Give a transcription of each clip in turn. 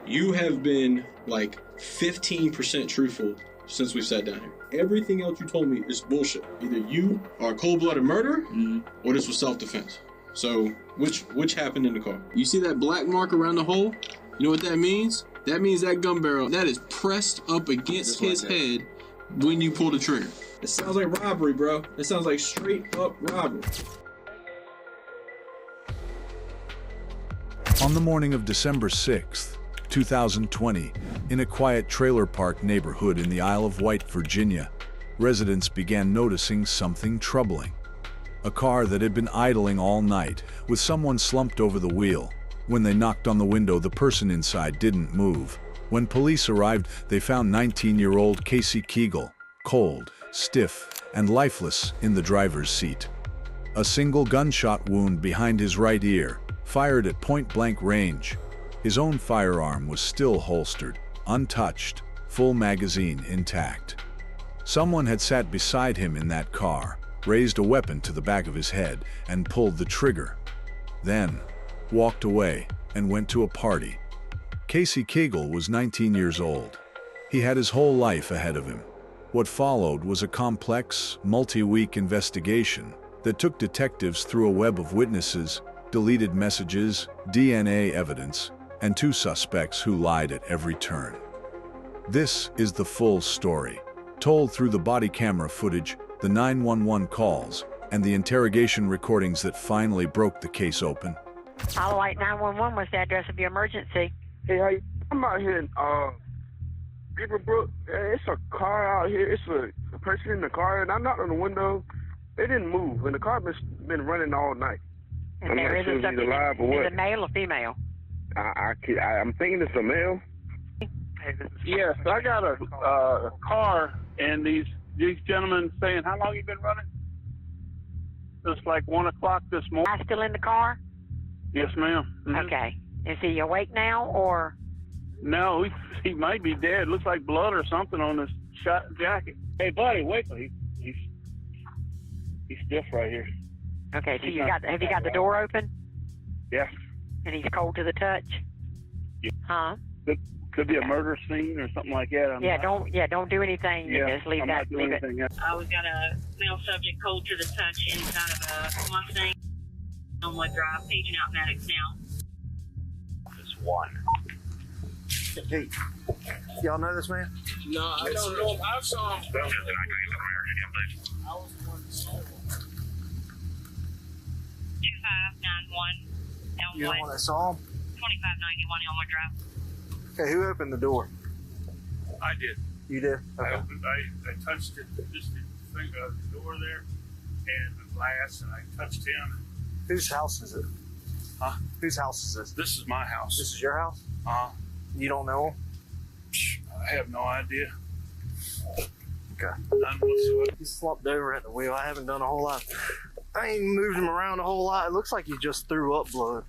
You have been like 15% truthful since we sat down here. Everything else you told me is bullshit. Either you are a cold-blooded murderer, or this was self-defense. So, which happened in the car? You see that black mark around the hole? You know what that means? That means that gun barrel, that is pressed up against his head when you pull the trigger. It sounds like robbery, bro. It sounds like straight up robbery. On the morning of December 6th, 2020, in a quiet trailer park neighborhood in the Isle of Wight, Virginia, residents began noticing something troubling. A car that had been idling all night, with someone slumped over the wheel. When they knocked on the window, the person inside didn't move. When police arrived, they found 19-year-old Casey Kegel, cold, stiff, and lifeless in the driver's seat. A single gunshot wound behind his right ear, fired at point-blank range. His own firearm was still holstered, untouched, full magazine intact. Someone had sat beside him in that car, raised a weapon to the back of his head, and pulled the trigger. Then, walked away and went to a party. Casey Kegel was 19 years old. He had his whole life ahead of him. What followed was a complex, multi-week investigation that took detectives through a web of witnesses, deleted messages, DNA evidence, and two suspects who lied at every turn. This is the full story, told through the body camera footage, the 911 calls, and the interrogation recordings that finally broke the case open. All right, 911 was the address of your emergency. Hey, how you? I'm out here in Beaverbrook. It's a car out here. It's a person in the car, and I knocked on the window. They didn't move, and the car been running all night. And I'm there not is sure a if he's subject. alive or what. Is it male or female? I'm thinking it's a male. Yes, I got a car, and these gentlemen saying, how long you been running? It's like 1 o'clock this morning. Guy still in the car? Yes, ma'am. Mm-hmm. Okay. Is he awake now, or? No, he might be dead. Looks like blood or something on his jacket. Hey, buddy, wait. He's stiff right here. Okay, so have you got the door open? Yeah. And he's cold to the touch? Yeah. Huh? Could be a murder scene or something like that. Don't do anything. Yeah, Just leave I'm that. not doing Leave it. anything else. We got a male subject cold to the touch inside of a Mustang. Elmwood Drive, paging out medics now. Just one. Hey, y'all know this man? No, I don't know. I saw him. Well, just an active again, please. I was the one that saw him. 2591 You're the one Elmwood, that saw him? 2591 Elmwood Drive. Okay, who opened the door? I did. You did? I Okay. opened. I touched it, just the thing, the door there, and the glass, and I touched him. Whose house is it? Huh? Whose house is this? This is my house. This is your house? You don't know him? I have no idea. Okay. None whatsoever. He's slumped over at the wheel. I haven't done a whole lot. I ain't moved him around a whole lot. It looks like he just threw up blood.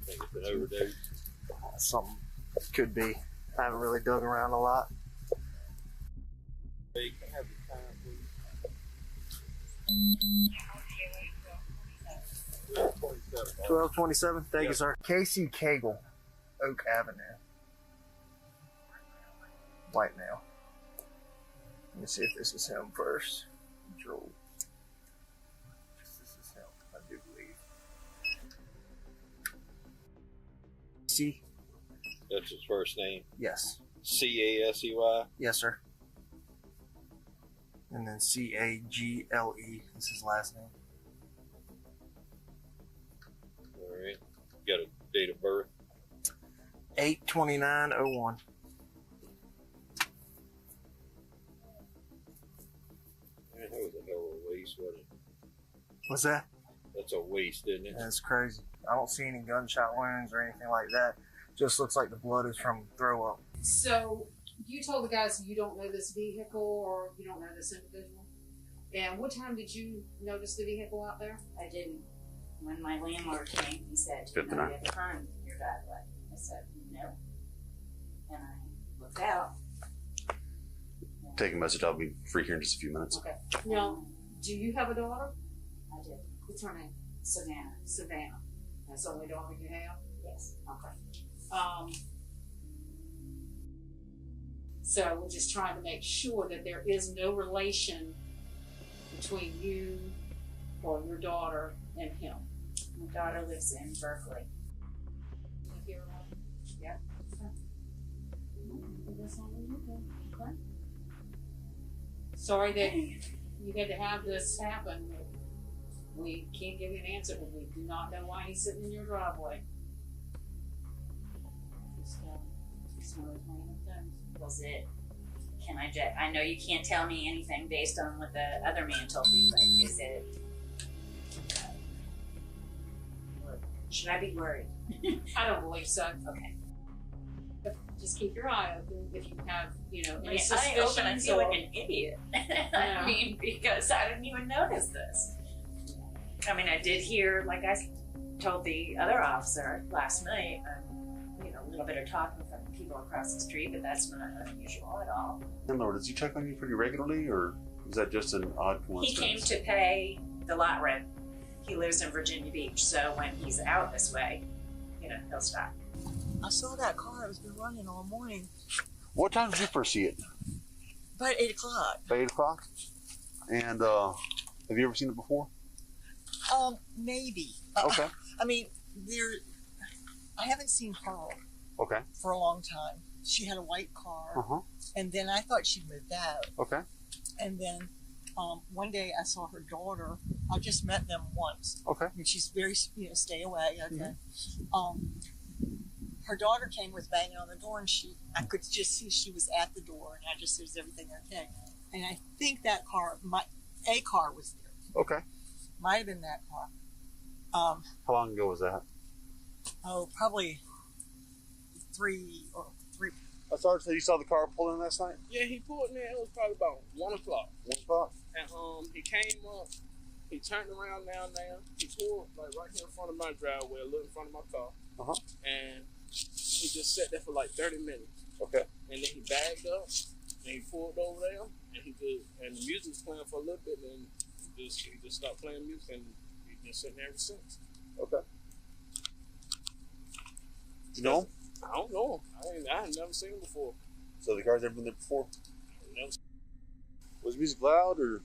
Think it's been overdosed. Something could be. I haven't really dug around a lot. Hey, can I have the time, please? 1227. Thank you, sir. Casey Kegel, Oak Avenue. White male. Let me see if this is him first. Control. This is him, I do believe. C. That's his first name. Yes. C-A-S-E-Y. Yes, sir. And then C-A-G-L-E is his last name. All right. Got a date of birth. 8/29/01. Man, that was a hell of a waste, wasn't it? What's that? That's a waste, isn't it? That's crazy. I don't see any gunshot wounds or anything like that. Just looks like the blood is from throw up. So you told the guys you don't know this vehicle or you don't know this individual. And what time did you notice the vehicle out there? I didn't. When my landlord came, he said, "You know, you have turned your driveway." I said, "No." And I looked out. Take a message. I'll be free here in just a few minutes. Okay. Now, do you have a daughter? I did. What's her name? Savannah. Savannah. That's the only daughter you have? Yes. Okay. So we're just trying to make sure that there is no relation between you or your daughter and him. My daughter lives in Berkeley. Live here alone? Yeah. Okay. Sorry that you had to have this happen. But we can't give you an answer, but we do not know why he's sitting in your driveway. Just one of those random things. Was it? Can I just? I know you can't tell me anything based on what the other man told me, but is it? Should I be worried? I don't believe so. Okay. Just keep your eye open if you have, any I suspicions. open and feel like an idiot. I mean, because I didn't even notice this. I mean, I did hear, like I told the other officer last night, a little bit of talking from people across the street, but that's not unusual at all. Landlord, does he check on you pretty regularly, or is that just an odd He coincidence? came to pay the lot rent. He lives in Virginia Beach, so when he's out this way, he'll stop. I saw that car. It's been running all morning. What time did you first see it? About 8 o'clock. About 8 o'clock? And have you ever seen it before? Maybe. Okay. I mean, I haven't seen her Okay. for a long time. She had a white car, Uh-huh. and then I thought she'd moved out. Okay. And then one day I saw her daughter. I just met them once. Okay. And she's very, stay away. Okay. Her daughter came with banging on the door, and I could just see she was at the door, and I just said, "Is everything okay?" And I think that a car was there. Okay. Might have been that car. How long ago was that? Probably three. Sergeant said you saw the car pull in last night? Yeah, he pulled in. It was probably about 1 o'clock. 1 o'clock? And he came up. He turned around now. He pulled like right here in front of my driveway, a little in front of my car. Uh-huh. And he just sat there for like 30 minutes. Okay. And then he bagged up and he pulled over there and the music was playing for a little bit, and he just stopped playing music, and he's been sitting there ever since. Okay. You know him? I don't know him. I had never seen him before. So the car's never been there before? Never. Was the music loud or?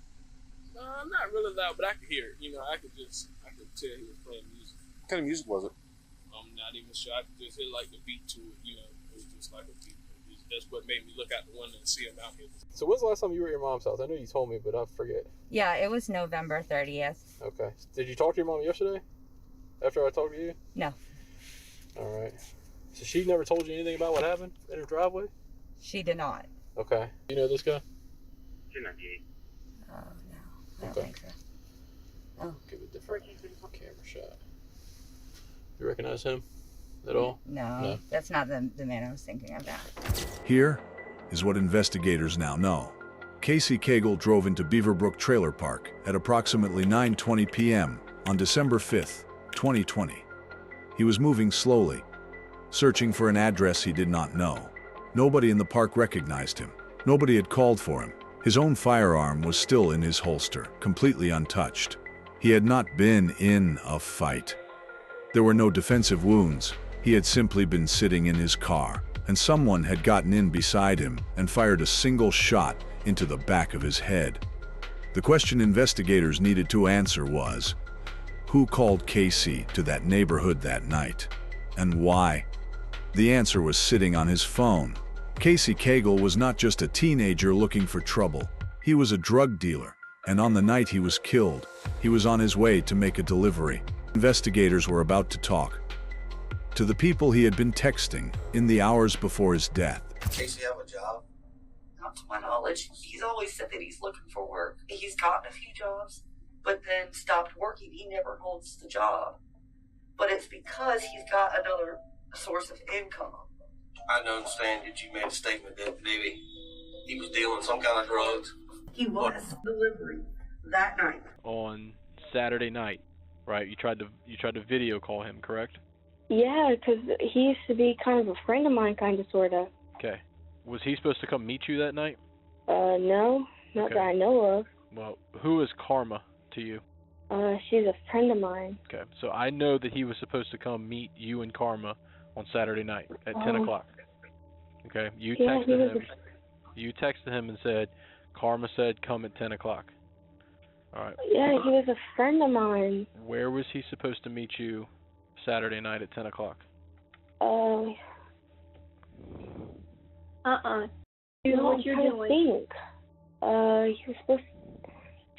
Not really loud, but I could hear it. I could tell he was playing music. What kind of music was it? I'm not even sure. I could just hear like the beat to it. It was just like a beat. That's what made me look out the window and see him out here. So when's the last time you were at your mom's house? I know you told me, but I forget. Yeah, it was November 30th. Okay. Did you talk to your mom yesterday? After I talked to you? No. All right. So she never told you anything about what happened in her driveway? She did not. Okay. You know this guy? You're not gay. Oh, no. I don't think so. Oh. Give a different camera shot. You recognize him at all? No. That's not the man I was thinking about. Here is what investigators now know. Casey Cagle drove into Beaverbrook Trailer Park at approximately 9:20 p.m. on December 5th, 2020. He was moving slowly, searching for an address he did not know. Nobody in the park recognized him. Nobody had called for him. His own firearm was still in his holster, completely untouched. He had not been in a fight. There were no defensive wounds. He had simply been sitting in his car, and someone had gotten in beside him and fired a single shot into the back of his head. The question investigators needed to answer was, who called Casey to that neighborhood that night, and why? The answer was sitting on his phone. Casey Cagle was not just a teenager looking for trouble. He was a drug dealer, and on the night he was killed, he was on his way to make a delivery. Investigators were about to talk to the people he had been texting in the hours before his death. Casey have a job? Not to my knowledge. He's always said that he's looking for work. He's gotten a few jobs, but then stopped working. He never holds the job. But it's because he's got another source of income. I understand that you made a statement that maybe he was dealing some kind of drugs. He was delivery that night. On Saturday night, right? You tried to video call him, correct? Yeah, because he used to be kind of a friend of mine, kind of, sort of. Okay. Was he supposed to come meet you that night? No, not Okay. that I know of. Well, who is Karma to you? She's a friend of mine. Okay, so I know that he was supposed to come meet you and Karma on Saturday night at 10 o'clock. Okay, you Yeah, texted him. You texted him and said, Karma said come at 10 o'clock. All right. Yeah, he was a friend of mine. Where was he supposed to meet you Saturday night at 10 o'clock? You know what you're doing. He was supposed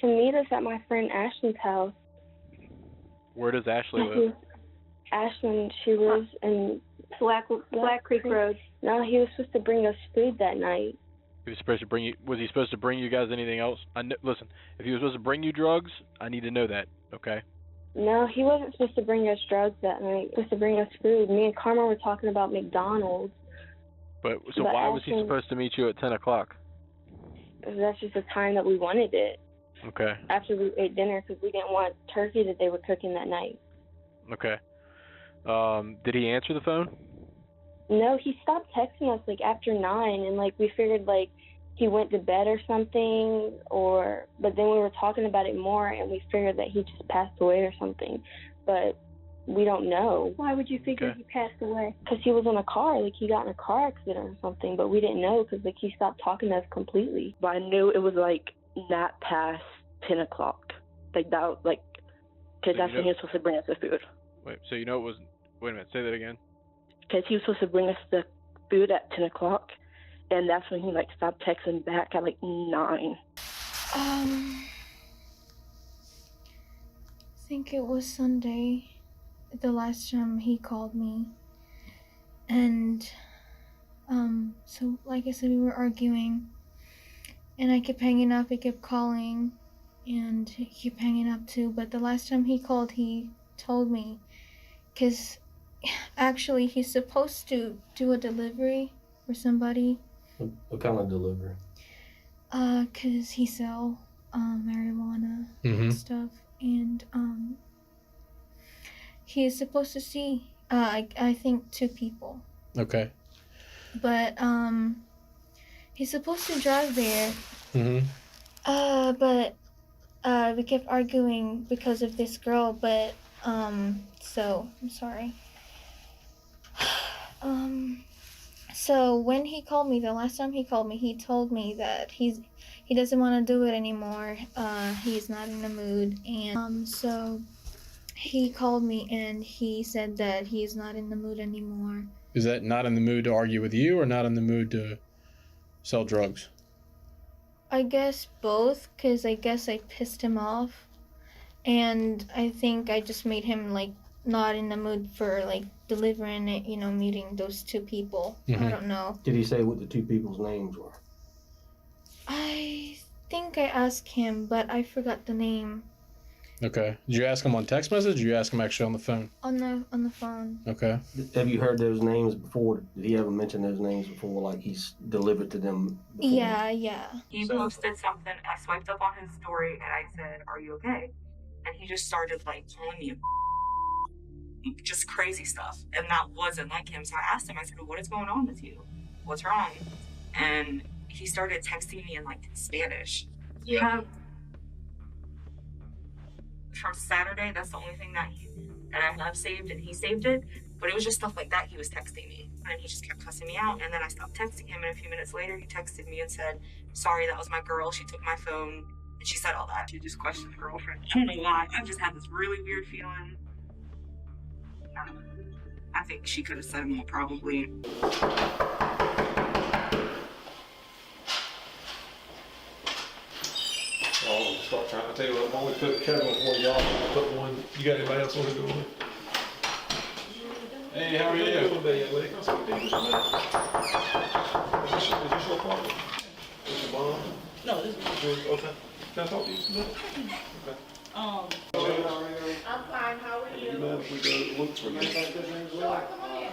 to meet us at my friend Ashton's house. Where does Ashley live? Ashton, she lives in Black Creek Road. No, he was supposed to bring us food that night. He was supposed to bring you. Was he supposed to bring you guys anything else? Listen, if he was supposed to bring you drugs, I need to know that. Okay. No, he wasn't supposed to bring us drugs that night. He was supposed to bring us food. Me and Karma were talking about McDonald's. But why was he supposed to meet you at 10 o'clock? That's just the time that we wanted it. Okay. After we ate dinner, because we didn't want turkey that they were cooking that night. Okay. Did he answer the phone? No, he stopped texting us like after 9, and like we figured like he went to bed or something, but then we were talking about it more, and we figured that he just passed away or something, but we don't know. Why would you figure he passed away? Because he was in a car, like he got in a car accident or something, but we didn't know because like he stopped talking to us completely. But I knew it was like not past 10 o'clock, like that was like, because that's when he was supposed to bring us the food. Wait, so you know it was? Wait a minute, say that again. Because he was supposed to bring us the food at 10 o'clock, and that's when he like stopped texting back at like 9. I think it was Sunday, the last time he called me, and so like I said, we were arguing, and I kept hanging up. He kept calling, and he kept hanging up too. But the last time he called, he told me, because actually he's supposed to do a delivery for somebody. What kind of delivery? Cause he sell marijuana and stuff, and he is supposed to see I think 2 people. Okay. But he's supposed to drive there. But we kept arguing because of this girl, but so I'm sorry. So when he called me, the last time he called me, he told me that he doesn't want to do it anymore. He's not in the mood, and so he called me and he said that he's not in the mood anymore. Is that not in the mood to argue with you, or not in the mood to sell drugs? I guess both, because I guess I pissed him off, and I think I just made him like not in the mood for like delivering it, meeting those 2 people. I don't know. Did he say what the 2 people's names were? I think I asked him, but I forgot the name. Okay. Did you ask him on text message, or did you ask him actually on the phone? On the phone. Okay. Have you heard those names before? Did he ever mention those names before, like he's delivered to them before? Yeah. He posted something, I swiped up on his story, and I said, "Are you okay?" And he just started like calling me just crazy stuff, and that wasn't like him. So I asked him, I said, "What is going on with you? What's wrong?" And he started texting me in like Spanish. Yeah. From Saturday, that's the only thing that I have saved, and he saved it. But it was just stuff like that he was texting me, and he just kept cussing me out. And then I stopped texting him, and a few minutes later, he texted me and said, "Sorry, that was my girl. She took my phone, and she said all that." She just questioned the girlfriend. I don't know why. I've just had this really weird feeling. I think she could have said more, probably. I'll start trying to tell you what, I'm only put Kevin with one y'all. I'll put one. You got anybody else want to do one? Hey, how are you? Is this your apartment? Is your mom? No, this is yours. Okay. Can I talk to you tonight? Okay. I'm fine. How are you? You mind if we go look for you? Sure, come on in.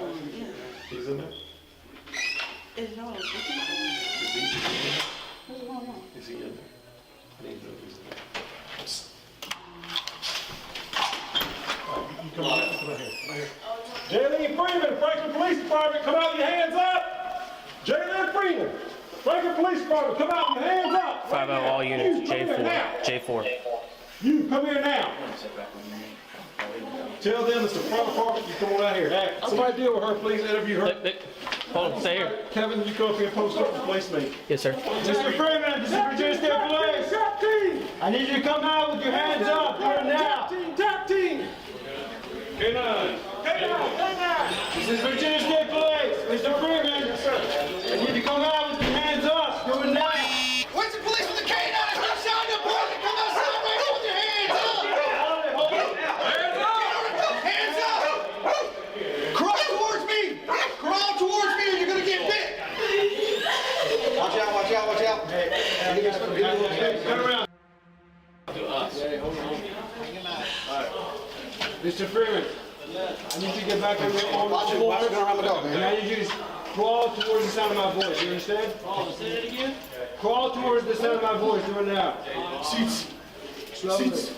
He's in there? Is yours? Is he in there? What's going on? Is he in there? I need to know if he's in there. Come on here. Jaylene Freeman, Franklin Police Department, come out with your hands up! Jaylene Freeman, Franklin Police Department, come out with your hands up! 5 all units, J4. You come here now. Tell them it's the front apartment, you come on out here. Somebody deal with her, please, interview her. Hold on, stay here. Kevin, you go up here and post up and place me. Yes, sir. Mr. Freeman, this is Virginia State Police. I need you to come out with your hands up here now. Top team. K9. This is Virginia State Police. Mr. Freeman. Yes, sir. I need you to come out with your hands up. Do it now. Where's the police with the K9? Come outside the building. Come outside right now with your hands up. Hands up. Crawl towards me. Crawl towards me or you're going to get bit. Watch out, watch out, watch out. Hey, turn around. To us. Hey, hold on. All right. Mr. Freeman, I need you to get back on your own floor. Watch it around the dog, man. And I need you to crawl towards the sound of my voice. You understand? Say that again? Crawl towards the sound of my voice. Do it now. Seats. Seats.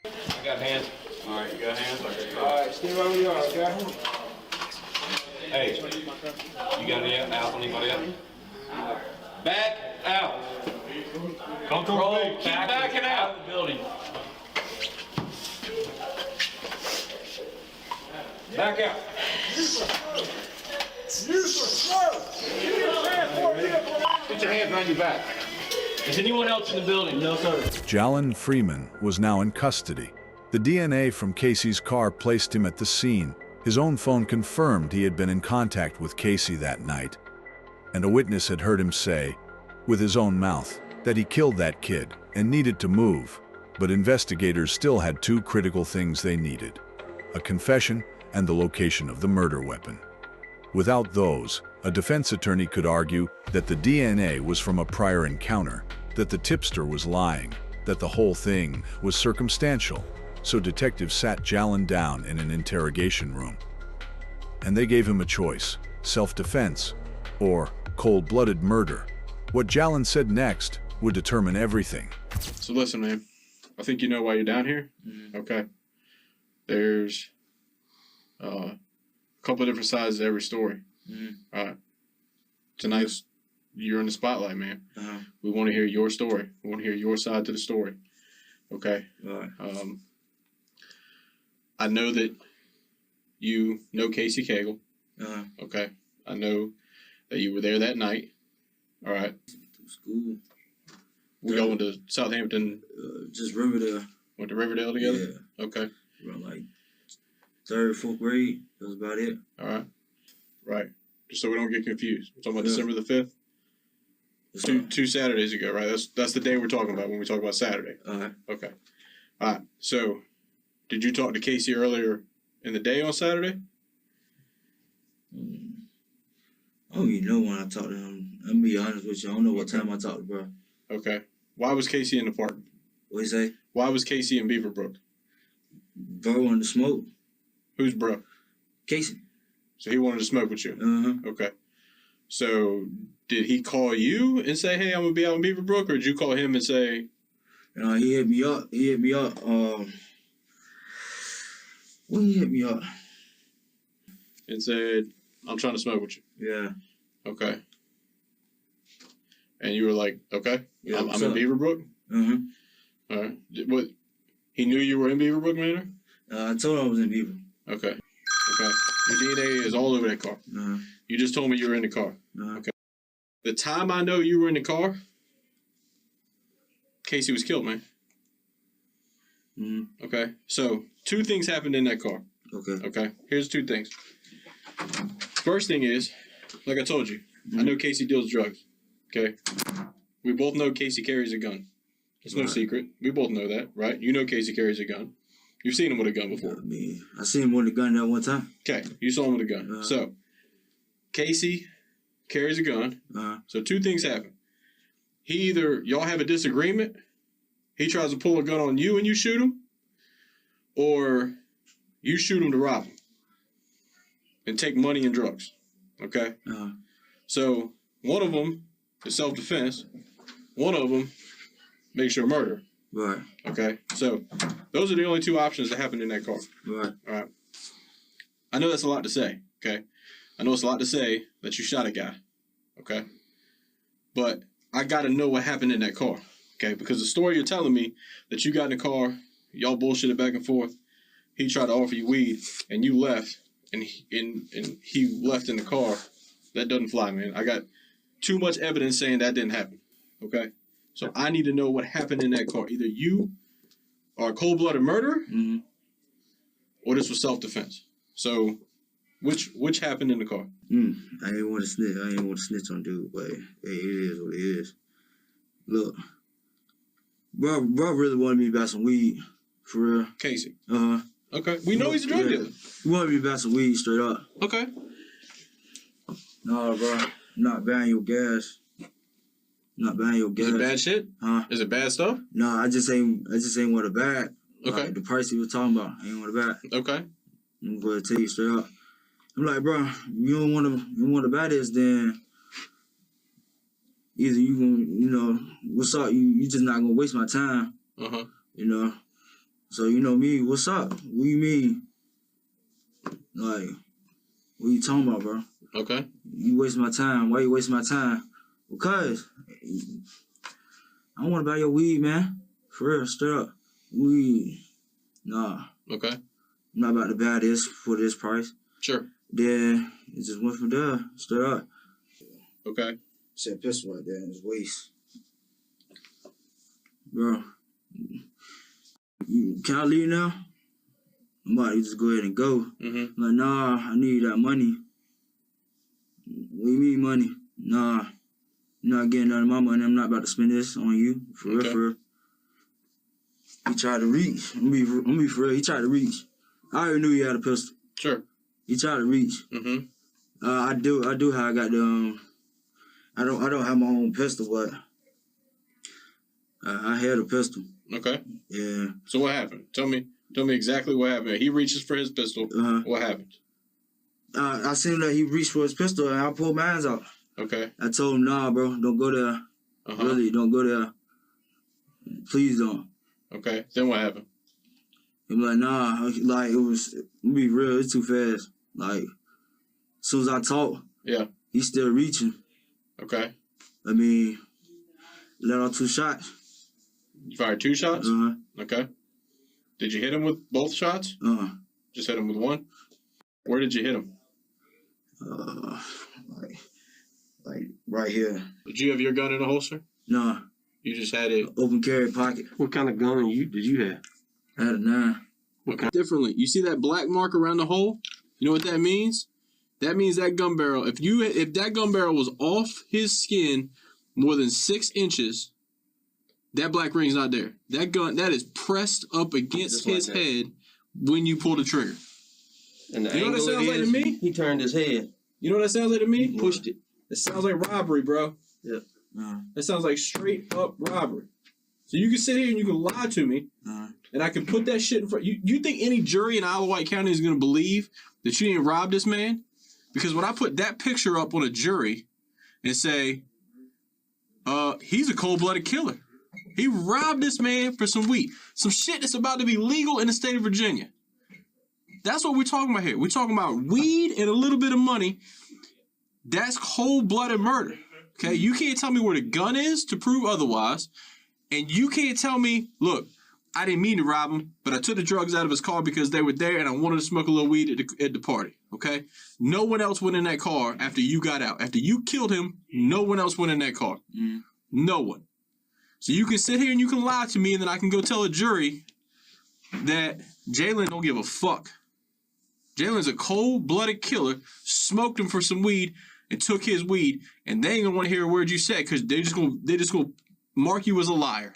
I got hands. All right, you got hands? All right, stay right where you are, okay? Hey, you got any out on anybody else? Back out. Control. Keep backing out. Building. Back out. Put your hands behind your back. Is anyone else in the building? No, sir. Jalen Freeman was now in custody. The DNA from Casey's car placed him at the scene. His own phone confirmed he had been in contact with Casey that night. And a witness had heard him say, with his own mouth, that he killed that kid and needed to move. But investigators still had two critical things they needed: a confession and the location of the murder weapon. Without those, a defense attorney could argue that the DNA was from a prior encounter, that the tipster was lying, that the whole thing was circumstantial. So detectives sat Jalen down in an interrogation room. And they gave him a choice: self-defense or cold-blooded murder. What Jalen said next would determine everything. So listen, man. I think you know why you're down here. Okay. There's a couple of different sides to every story. All right. Tonight's you're in the spotlight, man. We want to hear your story. We want to hear your side to the story. Okay. I know that you know Casey Cagle. Okay. I know that you were there that night. All right. School. We all went to Southampton. Just Riverdale. Went to Riverdale together? Yeah. Okay. Around like 3rd, 4th grade. That was about it. All right. Right. Just so we don't get confused. We're talking about December the 5th? Two Saturdays ago, right? That's the day we're talking about when we talk about Saturday. Okay. All right. So, did you talk to Casey earlier in the day on Saturday? I don't even know when I talked to him. I'm gonna be honest with you. I don't know what time I talked to bro. Okay. Why was Casey in the park? What you say? Why was Casey in Beaverbrook? Bro wanted to smoke. Who's bro? Casey. So he wanted to smoke with you? Okay. So did he call you and say, hey, I'm going to be out in Beaverbrook? Or did you call him and say... He hit me up. When he hit me up. And said, I'm trying to smoke with you. Yeah. Okay. And you were like, okay, Yeah, I'm in Beaverbrook? All right. What? He knew you were in Beaverbrook Manor? I told him I was in Beaver. Okay. Okay. Your DNA is all over that car. You just told me you were in the car. Okay. The time I know you were in the car, Casey was killed, man. Okay. So 2 things happened in that car. Okay. Here's 2 things. First thing is, like I told you, I know Casey deals drugs. Okay. We both know Casey carries a gun. It's no secret. We both know that, right? You know Casey carries a gun. You've seen him with a gun before. I seen him with a gun that one time. Okay, you saw him with a gun. So, Casey carries a gun. So 2 things happen. Y'all have a disagreement, he tries to pull a gun on you and you shoot him, or you shoot him to rob him and take money and drugs. Okay? So, one of them is self-defense. One of them makes you a murderer. Right. Okay? So, those are the only 2 options that happened in that car. Right. All right. I know that's a lot to say. Okay? I know it's a lot to say that you shot a guy. Okay? But I got to know what happened in that car. Okay? Because the story you're telling me that you got in the car, y'all bullshitted back and forth, he tried to offer you weed, and you left, and he left in the car That doesn't fly, man. I got too much evidence saying that didn't happen. Okay? So I need to know what happened in that car. Either you are a cold-blooded murderer, or this was self-defense. So which happened in the car? I ain't want to snitch. I ain't want to snitch on dude, but hey, it is what it is. Look, bro really wanted me to buy some weed, for real. Casey. Uh-huh. Okay. We know he's a drug dealer. He wanted me to buy some weed straight up. Okay. Nah, bro. Not buying your gas. Not buying your gas. Is it bad shit? Huh? Is it bad stuff? Nah, I just ain't want to buy it. Okay. Like, the price he was talking about, I ain't want to buy it. Okay. I'm going to tell you straight up. I'm like, bro, you don't want to buy this, then either you gonna, what's up? You just not gonna waste my time. So you know me, what's up? What do you mean? Like, what you talking about, bro? Okay. You waste my time. Why you wasting my time? Because I don't want to buy your weed, man. For real, straight up. Weed. Nah. Okay. I'm not about to buy this for this price. Sure. Then it just went from there, straight up. Okay. Said pistol right there in his waist. Bro, can I leave now? I'm about to just go ahead and go. Like, nah, I need that money. What do you mean money? Nah, you're not getting none of my money. I'm not about to spend this on you. For real, for real. He tried to reach. I'm gonna be for real. He tried to reach. I already knew he had a pistol. Sure. He tried to reach. I do how I got the I don't have my own pistol, but I had a pistol. Okay. Yeah. So what happened? Tell me exactly what happened. He reaches for his pistol. What happened? I seen that he reached for his pistol and I pulled my hands out. Okay. I told him, nah, bro, don't go there. Really, don't go there. Please don't. Okay. Then what happened? I'm like, nah, like be real, it's too fast. Like, as soon as I talk, he's still reaching. Okay. I mean, let off 2 shots. You fired 2 shots? Okay. Did you hit him with both shots? Just hit him with one? Where did you hit him? Like right here. Did you have your gun in a holster? No. You just had it open carry pocket. What kind of gun did you have? I had a 9. Differently. You see that black mark around the hole? You know what that means? That means that gun barrel, if that gun barrel was off his skin more than 6 inches, that black ring's not there. That is pressed up against his head when you pull the trigger. And the you know what that sounds like to me? He turned his head. You know what that sounds like to me? Pushed it. That sounds like robbery, bro. Yep. That sounds like straight up robbery. So you can sit here and you can lie to me, and I can put that shit in front. You think any jury in Isle of Wight County is going to believe that you didn't rob this man? Because when I put that picture up on a jury and say, he's a cold-blooded killer. He robbed this man for some weed. Some shit that's about to be legal in the state of Virginia. That's what we're talking about here. We're talking about weed and a little bit of money. That's cold-blooded murder. Okay? You can't tell me where the gun is to prove otherwise. And you can't tell me, look, I didn't mean to rob him, but I took the drugs out of his car because they were there and I wanted to smoke a little weed at the party. Okay? No one else went in that car after you got out. After you killed him, no one else went in that car. No one. So you can sit here and you can lie to me and then I can go tell a jury that Jalen don't give a fuck. Jalen's a cold-blooded killer, smoked him for some weed and took his weed, and they ain't gonna want to hear a word you said because they just gonna mark you as a liar.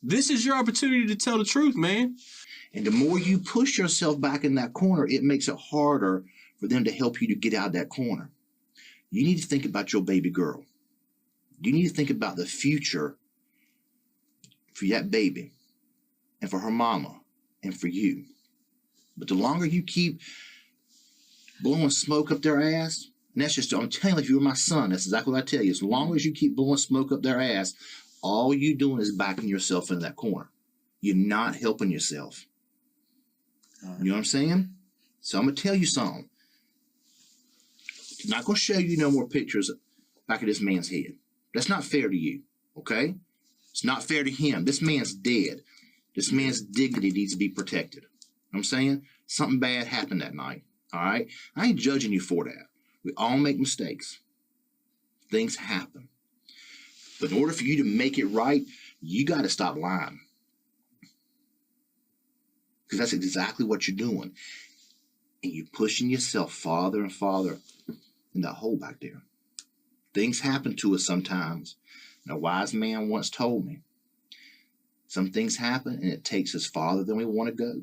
This is your opportunity to tell the truth, man. And the more you push yourself back in that corner, it makes it harder for them to help you to get out of that corner. You need to think about your baby girl. You need to think about the future for that baby and for her mama and for you. But the longer you keep blowing smoke up their ass, and that's just, I'm telling you, if you were my son, that's exactly what I tell you. As long as you keep blowing smoke up their ass, all you're doing is backing yourself into that corner. You're not helping yourself. You know what I'm saying? So I'm going to tell you something. I'm not going to show you no more pictures back of this man's head. That's not fair to you, okay? It's not fair to him. This man's dead. This man's dignity needs to be protected. You know what I'm saying? Something bad happened that night, all right? I ain't judging you for that. We all make mistakes, Things happen. But in order for you to make it right, you got to stop lying. Because that's exactly what you're doing. And you're pushing yourself farther and farther in that hole back there. Things happen to us sometimes. And a wise man once told me, some things happen and it takes us farther than we want to go.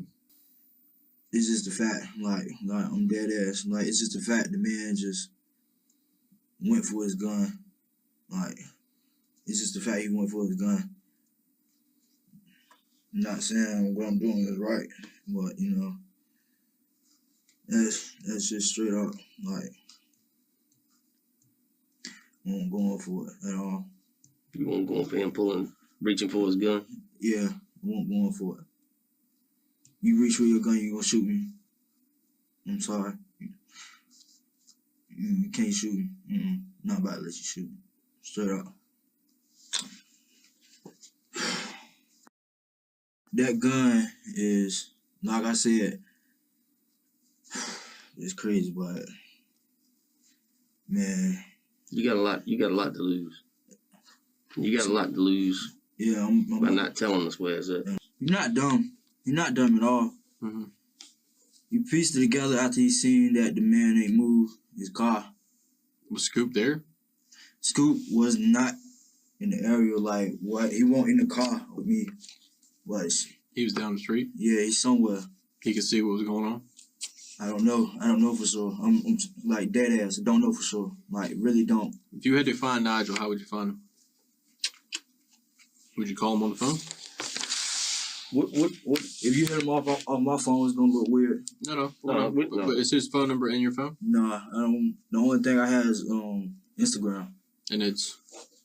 It's just the fact, like I'm dead ass. Like, it's just the fact the man just went for his gun. Like, it's just the fact he went for his gun. I'm not saying what I'm doing is right, but you know, that's just straight up, like, I wasn't going for it at all. You weren't going for him reaching for his gun? Yeah, I wasn't going for it. You reach for your gun, you gonna shoot me. I'm sorry. You can't shoot me. Not about to let you shoot me. Straight up. That gun is, like I said, it's crazy, but man, you got a lot to lose. You got a lot to lose. Yeah, by not telling us where it's at. You're not dumb. You're not dumb at all. Mm-hmm. You pieced it together after you seen that the man ain't moved his car. Was Scoop there? Scoop was not in the area. Like, what? He wasn't in the car with me. He was down the street? Yeah, he's somewhere. He could see what was going on? I don't know. I don't know for sure. I'm like dead ass. I don't know for sure. Like, really don't. If you had to find Nigel, how would you find him? Would you call him on the phone? What? If you hit him off on my phone, it's gonna look weird. No. But is his phone number in your phone? Nah, I don't. The only thing I have is Instagram. And it's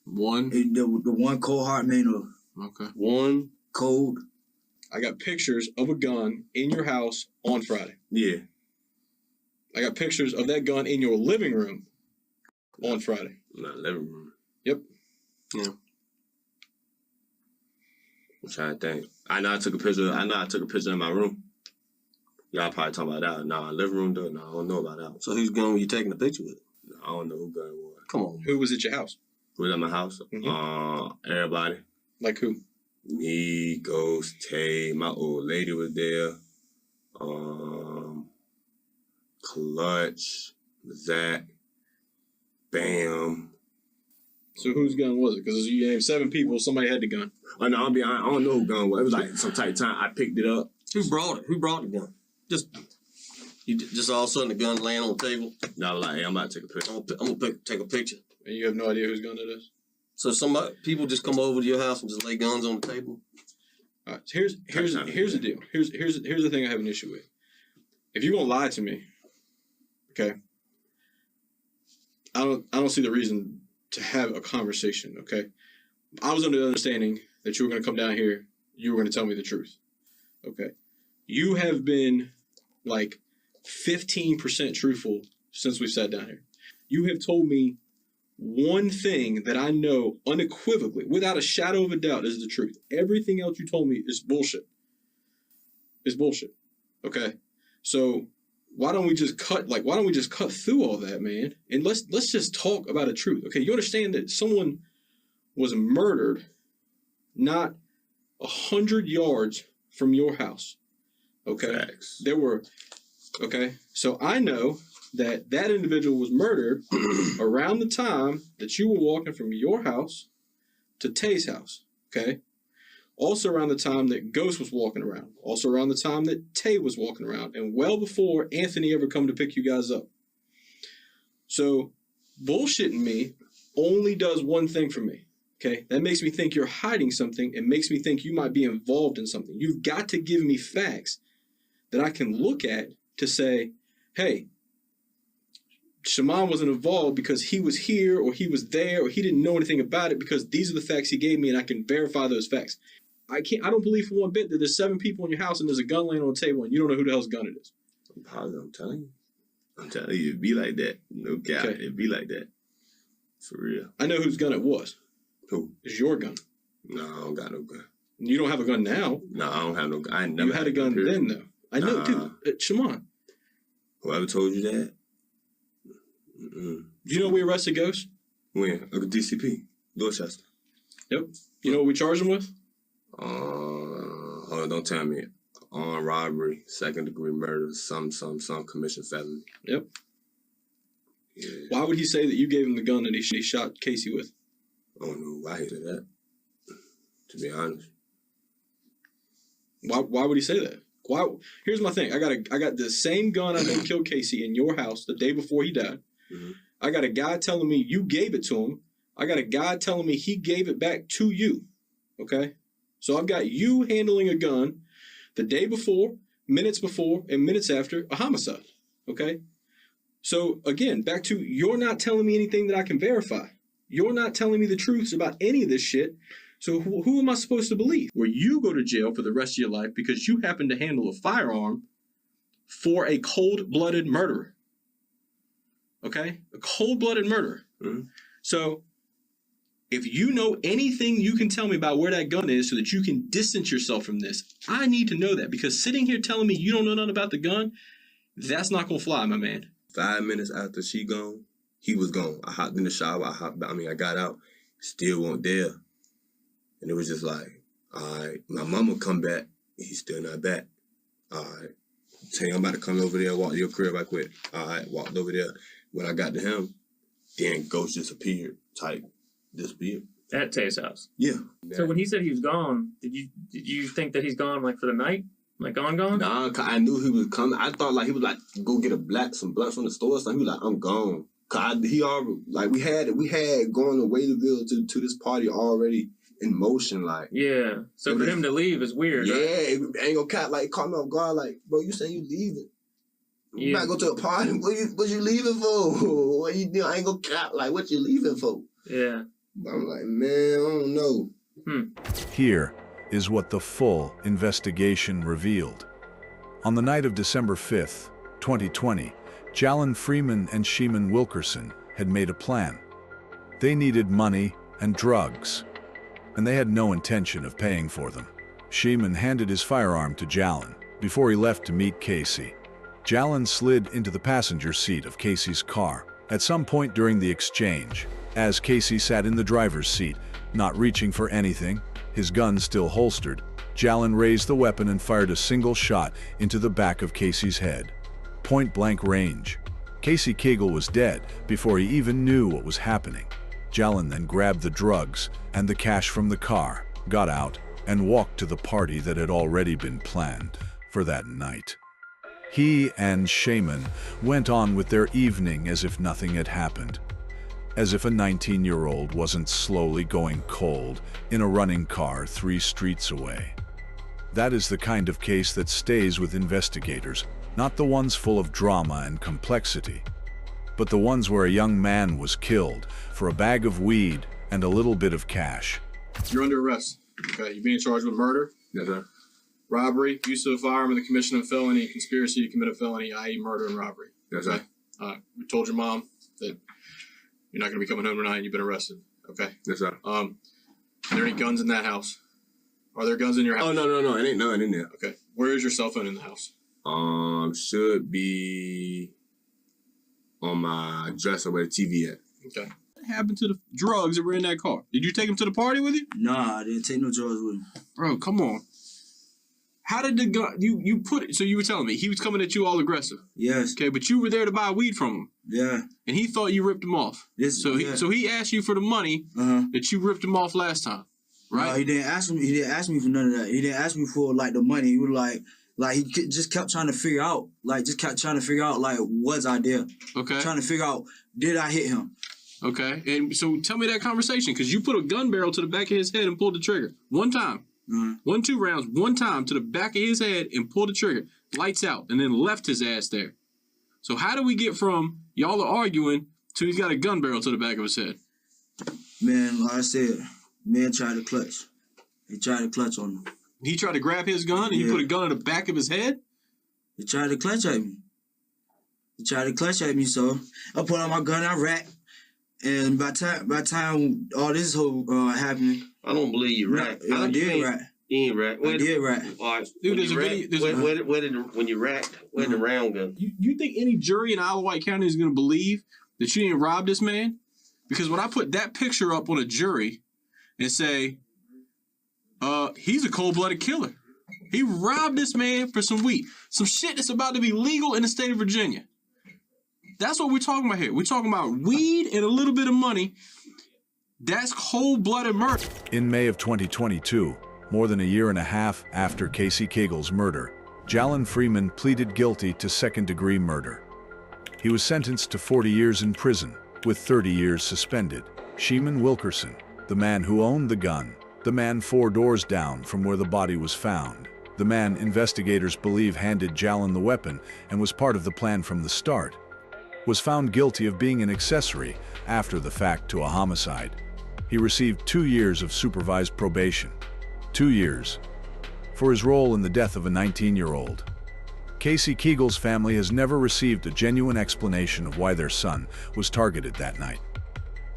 one? The one Cold Heart Mano. Okay. One Cold. I got pictures of a gun in your house on Friday. Yeah. I got pictures of that gun in your living room on Friday. Not living room. Yep. Yeah. I'm trying to think. I know I took a picture in my room. Y'all probably talking about that. Nah, living room though. No, I don't know about that. So whose gun were you taking the picture with? No, I don't know who gun it was. Come on. Who was at your house? Who was at my house? Mm-hmm. Everybody. Like who? Me, Ghost, Tay, my old lady was there. Clutch, Zach, Bam. So whose gun was it? Because you named 7 people, somebody had the gun. Oh, no, I don't know who gun it was. It was like some type of time I picked it up. Who brought it? Who brought the gun? Just all of a sudden the gun laying on the table? No, I was like, hey, I'm about to take a picture. I'm gonna take a picture. And you have no idea whose gun it is? So people just come over to your house and just lay guns on the table? All right, so here's the deal. Here's the thing I have an issue with. If you're gonna lie to me, okay, I don't see the reason to have a conversation, okay? I was under the understanding that you were gonna come down here, you were gonna tell me the truth. Okay. You have been like 15% truthful since we've sat down here. You have told me one thing that I know unequivocally, without a shadow of a doubt, is the truth. Everything else you told me is bullshit. It's bullshit. Okay? So why don't we just cut through all that, man? And let's just talk about the truth. Okay, you understand that someone was murdered not 100 yards from your house. Okay? Facts. Okay? So I know that individual was murdered around the time that you were walking from your house to Tay's house. Okay? Also around the time that Ghost was walking around. Also around the time that Tay was walking around. And well before Anthony ever come to pick you guys up. So bullshitting me only does one thing for me. Okay? That makes me think you're hiding something. It makes me think you might be involved in something. You've got to give me facts that I can look at to say, hey, Shaman wasn't involved because he was here or he was there or he didn't know anything about it because these are the facts he gave me and I can verify those facts. I don't believe for one bit that there's 7 people in your house and there's a gun laying on the table and you don't know who the hell's gun it is. I'm telling you, it'd be like that. No doubt. Okay. It'd be like that. For real. I know whose gun it was. Who? It's your gun. No, I don't got no gun. You don't have a gun now. No, I don't have no gun. I never You had a gun then, though. I know, dude. Shaman. Whoever told you that? Do you know we arrested Ghost? When? DCP, Dorchester. Yep. You know what we charged him with? Hold on, don't tell me. Armed robbery, 2nd degree murder, some commission felony. Yep. Yeah. Why would he say that you gave him the gun that he shot Casey with? I don't know why he did that, to be honest. Why would he say that? Why? Here's my thing. I got the same gun I think killed Casey in your house the day before he died. Mm-hmm. I got a guy telling me you gave it to him. I got a guy telling me he gave it back to you. Okay? So I've got you handling a gun the day before, minutes before, and minutes after a homicide. Okay? So again, back to you're not telling me anything that I can verify. You're not telling me the truths about any of this shit. So who am I supposed to believe? Where you go to jail for the rest of your life because you happen to handle a firearm for a cold-blooded murderer. Okay? A cold-blooded murderer. Mm-hmm. So if you know anything you can tell me about where that gun is so that you can distance yourself from this, I need to know that. Because sitting here telling me you don't know nothing about the gun, that's not going to fly, my man. 5 minutes after she gone, he was gone. I hopped in the shower. I got out. Still weren't there. And it was just like, all right, my mama come back. He's still not back. All right. Tell you I'm about to come over there, walk to your crib right quick. All right, walked over there. When I got to him, then ghost disappeared. Disappeared. At Tay's house? Yeah. So when he said he was gone, did you think that he's gone like for the night? Like gone? Nah, I knew he was coming. I thought like he was like go get some blunts from the store or something. He was like, I'm gone. He already like we had going to Waiterville to this party already in motion, like. Yeah. So for him to leave is weird. Yeah, right? it ain't gonna cat like caught me off guard. Like, bro, you saying you leaving? You might go to a party. What you leaving for? What you doing? I ain't gonna cat like what you leaving for? Yeah. I'm like, man, I don't know. Here is what the full investigation revealed. On the night of December 5th, 2020, Jalen Freeman and Sheeman Wilkerson had made a plan. They needed money and drugs, and they had no intention of paying for them. Sheeman handed his firearm to Jalen before he left to meet Casey. Jalen slid into the passenger seat of Casey's car at some point during the exchange. As Casey sat in the driver's seat, not reaching for anything, his gun still holstered, Jalen raised the weapon and fired a single shot into the back of Casey's head. Point-blank range. Casey Cagle was dead before he even knew what was happening. Jalen then grabbed the drugs and the cash from the car, got out, and walked to the party that had already been planned for that night. He and Sheeman went on with their evening as if nothing had happened. As if a 19-year-old wasn't slowly going cold in a running car 3 streets away. That is the kind of case that stays with investigators, not the ones full of drama and complexity, but the ones where a young man was killed for a bag of weed and a little bit of cash. You're under arrest. Okay, you're being charged with murder. Yes, sir. Robbery, use of a firearm in the commission of a felony, conspiracy to commit a felony, i.e. murder and robbery. Yes, sir. We told your mom that you're not going to be coming home tonight and you've been arrested. Okay? Yes, sir. Are there any guns in that house? Are there guns in your house? Oh, no. It ain't none in there. Okay. Where is your cell phone in the house? Should be on my dresser where the TV at. Okay. What happened to the drugs that were in that car? Did you take them to the party with you? Nah, I didn't take no drugs with me. Bro, come on. How did the gun, you put it, so you were telling me he was coming at you all aggressive? Yes. Okay, but you were there to buy weed from him. Yeah. And he thought you ripped him off. Yes. So he asked you for the money that you ripped him off last time, right? No, he didn't ask me for none of that. He didn't ask me for like the money. He was like he just kept trying to figure out, like what's I did. Okay. Trying to figure out, did I hit him? Okay. And so tell me that conversation, because you put a gun barrel to the back of his head and pulled the trigger. One time. 1-2 rounds, one time to the back of his head and pulled the trigger. Lights out, and then left his ass there. So how do we get from y'all are arguing to he's got a gun barrel to the back of his head? Man, like I said, man tried to clutch. He tried to clutch on him. He tried to grab his gun and you put a gun on the back of his head? He tried to clutch at me. So I put on my gun, I rat. And by time all this whole happening, I don't believe you rat. I did rat. You ain't rat. I did rat. All right. Dude, there's a video. When you rat, where did the round go? You think any jury in Isle of White County is going to believe that you didn't rob this man? Because when I put that picture up on a jury and say, he's a cold-blooded killer. He robbed this man for some weed. Some shit that's about to be legal in the state of Virginia. That's what we're talking about here. We're talking about weed and a little bit of money. That's cold-blooded murder. In May of 2022, more than a year and a half after Casey Cagle's murder, Jalen Freeman pleaded guilty to second-degree murder. He was sentenced to 40 years in prison, with 30 years suspended. Sheeman Wilkerson, the man who owned the gun, the man 4 doors down from where the body was found, the man investigators believe handed Jalen the weapon and was part of the plan from the start, was found guilty of being an accessory after the fact to a homicide. He received 2 years of supervised probation. 2 years. For his role in the death of a 19-year-old. Casey Cagle's family has never received a genuine explanation of why their son was targeted that night.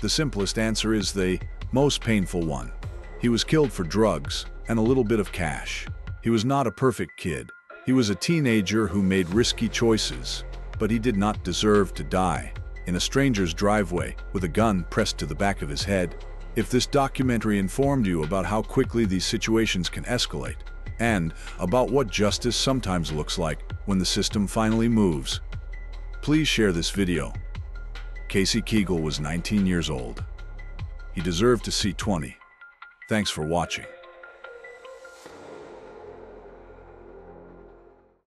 The simplest answer is the most painful one. He was killed for drugs and a little bit of cash. He was not a perfect kid. He was a teenager who made risky choices, but he did not deserve to die in a stranger's driveway with a gun pressed to the back of his head. If this documentary informed you about how quickly these situations can escalate, and about what justice sometimes looks like when the system finally moves, please share this video. Casey Cagle was 19 years old. He deserved to see 20. Thanks for watching.